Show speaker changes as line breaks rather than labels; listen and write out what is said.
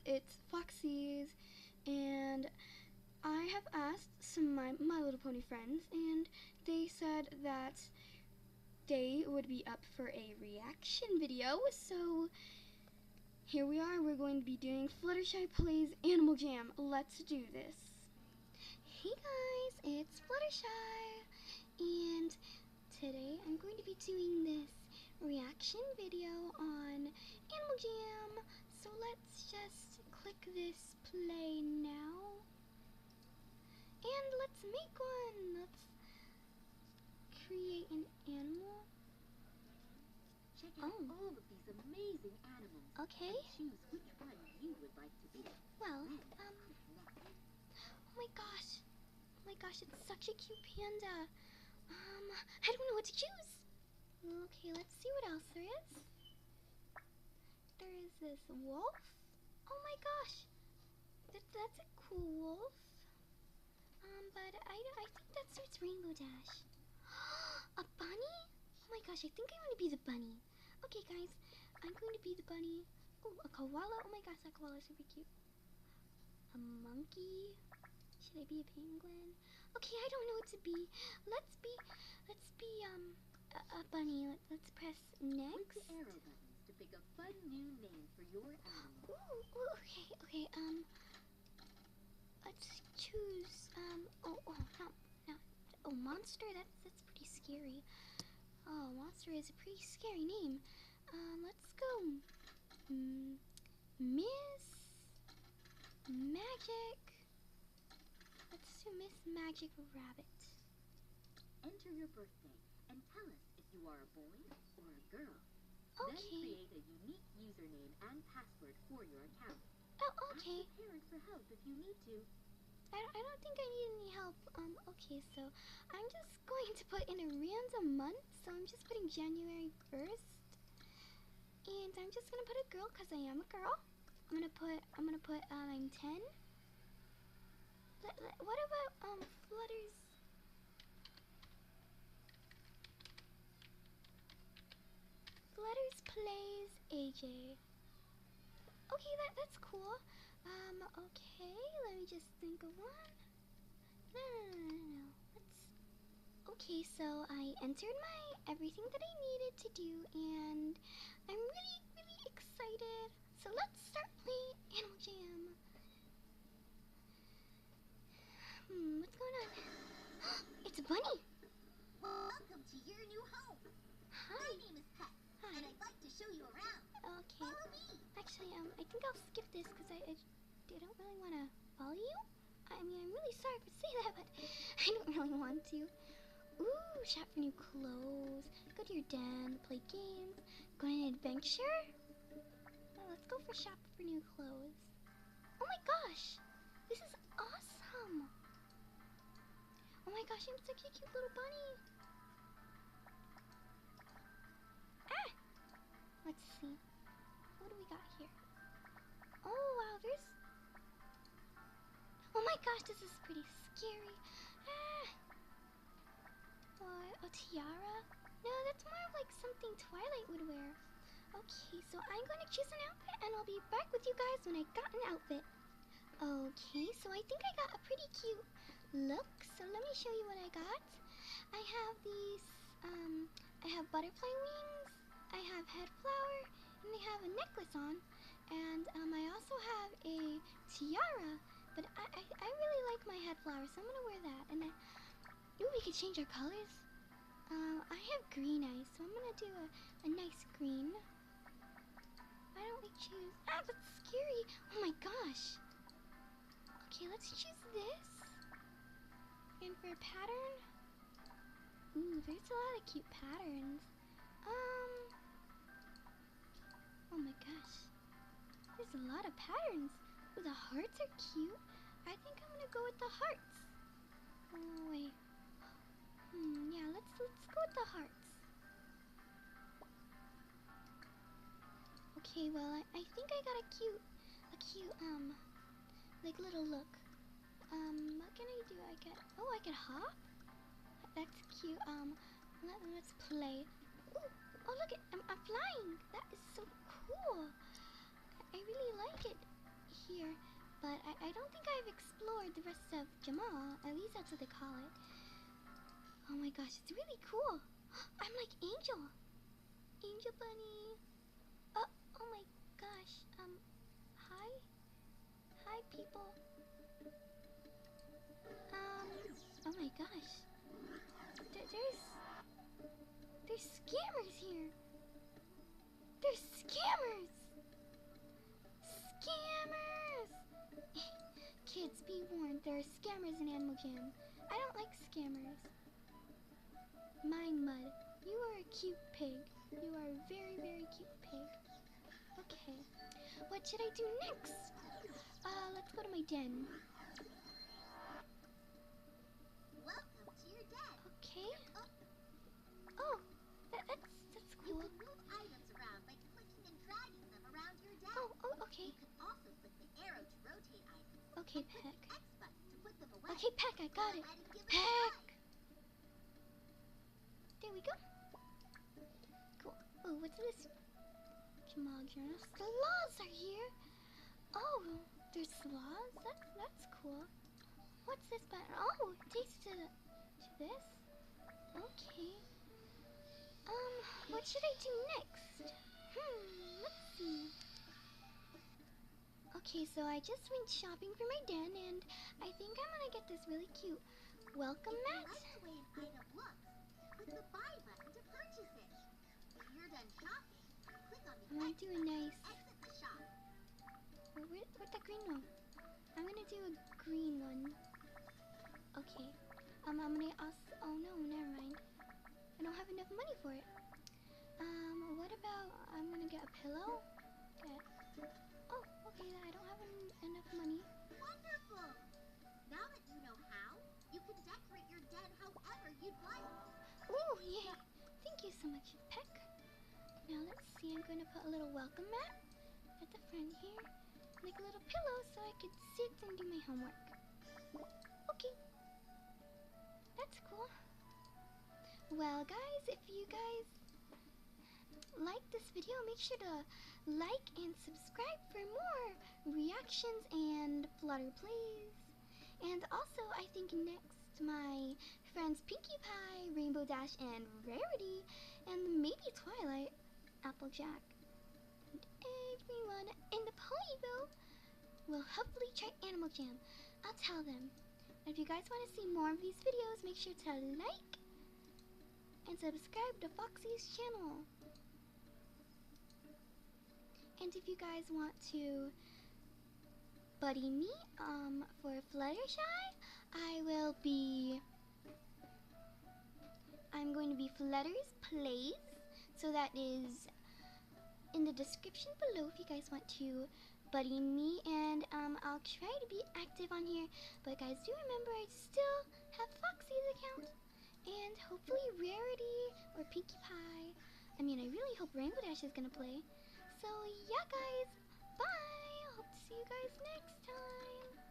it's Foxy's, and I have asked some of my Little Pony friends, and they said that they would be up for a reaction video, so here we are. We're going to be doing Fluttershy Plays Animal Jam. Let's do this. Hey guys, it's Fluttershy, and today I'm going to be doing this reaction video on Animal Jam. So let's just click this play now, and let's make one. Let's create an animal.
Check out all of these amazing animals.
Okay.
And choose which one you would like to be.
Well, oh my gosh. Oh my gosh, it's such a cute panda. I don't know what to choose. Okay, let's see what else there is. There is this wolf. Oh my gosh. That's a cool wolf. But I think that suits Rainbow Dash. A bunny? Oh my gosh, I think I want to be the bunny. Okay, guys, I'm going to be the bunny. Oh, a koala. Oh my gosh, that koala is super cute. A monkey. Should I be a penguin? Okay, I don't know what to be. Let's be a bunny. Let's press next.
Click the arrow buttons to pick a fun new name for your animal.
Ooh, okay. Let's choose. Oh, monster. That's pretty scary. Oh, monster is a pretty scary name. Let's go. Miss Magic. Let's do Miss Magic Rabbit.
Enter your birthday and tell us if you are a boy or a girl.
Okay.
Then create a unique username and password for your account.
Oh, okay.
Ask your parents for help if you need to.
I don't think I need any help. Okay, so I'm just going to put in a random month. So I'm just putting January 1st. And I'm just gonna put a girl because I am a girl. I'm gonna put I'm 10. What about Flutterzplayz AJ. Okay, that's cool. Okay, let me just think of one. No. Okay, so I entered my everything that I needed to do, and I'm really excited. So let's start playing Animal Jam. What's going on? It's a bunny.
Welcome to your new home.
Hi.
My name is Pet,
Hi.
and I'd like to show you around.
Okay.
Follow me.
Actually, I think I'll skip this because I don't really want to follow you. I mean, I'm really sorry to say that, but I don't really want to. Ooh, shop for new clothes. Go to your den, play games, go on an adventure. Well, let's go for shop for new clothes. Oh my gosh, this is awesome. Oh my gosh, I'm such a cute little bunny. Ah! Let's see. What do we got here? Oh wow, there's... Oh my gosh, this is pretty scary. Ah! What? A tiara? No, that's more of like something Twilight would wear. Okay, so I'm going to choose an outfit and I'll be back with you guys when I got an outfit. Okay, so I think I got a pretty cute look. So let me show you what I got. I have these, I have butterfly wings, I have head flower, and I have a necklace on. And I also have a tiara, but I really like my head flower, so I'm going to wear that. And ooh, we could change our colors. I have green eyes, so I'm gonna do a nice green. Why don't we choose... Ah, that's scary! Oh my gosh! Okay, let's choose this. And for a pattern... Ooh, there's a lot of cute patterns. Oh my gosh. There's a lot of patterns. Ooh, the hearts are cute. I think I'm gonna go with the hearts. Oh, wait. Yeah, let's go with the hearts. Okay, well, I think I got a cute, like little look. What can I do? I can hop? That's cute. Let's play. Ooh, oh look, I'm flying. That is so cool. I really like it. but I don't think I've explored the rest of Jamal. At least that's what they call it. Oh my gosh, it's really cool. I'm like Angel. Angel Bunny. Oh my gosh. Hi? Hi, people. Oh my gosh. There's scammers here. There's scammers. Scammers. Kids, be warned. There are scammers in Animal Jam. I don't like scammers. Mine Mud. You are a cute pig. You are a very, very cute pig. Okay. What should I do next? Let's go to my den.
Welcome to your den.
Okay. Oh, that's
You
cool.
can move items around by clicking and dragging them around your den.
Oh, okay.
You can also click the arrow to rotate items.
Okay,
Click
Peck.
the X button to put them away.
Okay, Peck, I got
Go
it.
ahead and give it a
Peck.
try.
There we go. Cool. Oh, what's this? Jamal Journal. Sloths are here. Oh, there's sloths. That's cool. What's this button? Oh, it takes to this. Okay. What should I do next? Let's see. Okay, so I just went shopping for my den, and I think I'm gonna get this really cute welcome
If you
mat.
like the way an item looks, click the buy button to purchase it. When you're done shopping, click on the
I'm gonna
X
do a
button
nice.
to exit the shop.
Where's the green one? I'm gonna do a green one. Okay. I'm gonna also. Oh no, never mind. I don't have enough money for it. What about I'm gonna get a pillow? Oh, okay. I don't have enough money.
Wonderful! Now that you know how, you can decorate your den however you'd like.
Ooh, yay! Thank you so much, Peck. Now let's see. I'm gonna put a little welcome mat at the front here, like a little pillow, so I could sit and do my homework. Okay. That's cool. Well, guys, if you guys like this video, make sure to like and subscribe for more reactions and Flutterzplayz. And also, I think next my friends Pinkie Pie, Rainbow Dash, and Rarity, and maybe Twilight, Applejack, and everyone in the Ponyville will hopefully try Animal Jam. I'll tell them. And if you guys want to see more of these videos, make sure to like and subscribe to Foxy's channel. And if you guys want to buddy me for Fluttershy, I'm going to be Flutterzplayz, so that is in the description below if you guys want to buddy me, and I'll try to be active on here. But guys, do remember I still have Foxy's account, and hopefully Rarity or Pinkie Pie. I mean, I really hope Rainbow Dash is gonna play. So yeah, guys, bye. Hope to see you guys next time.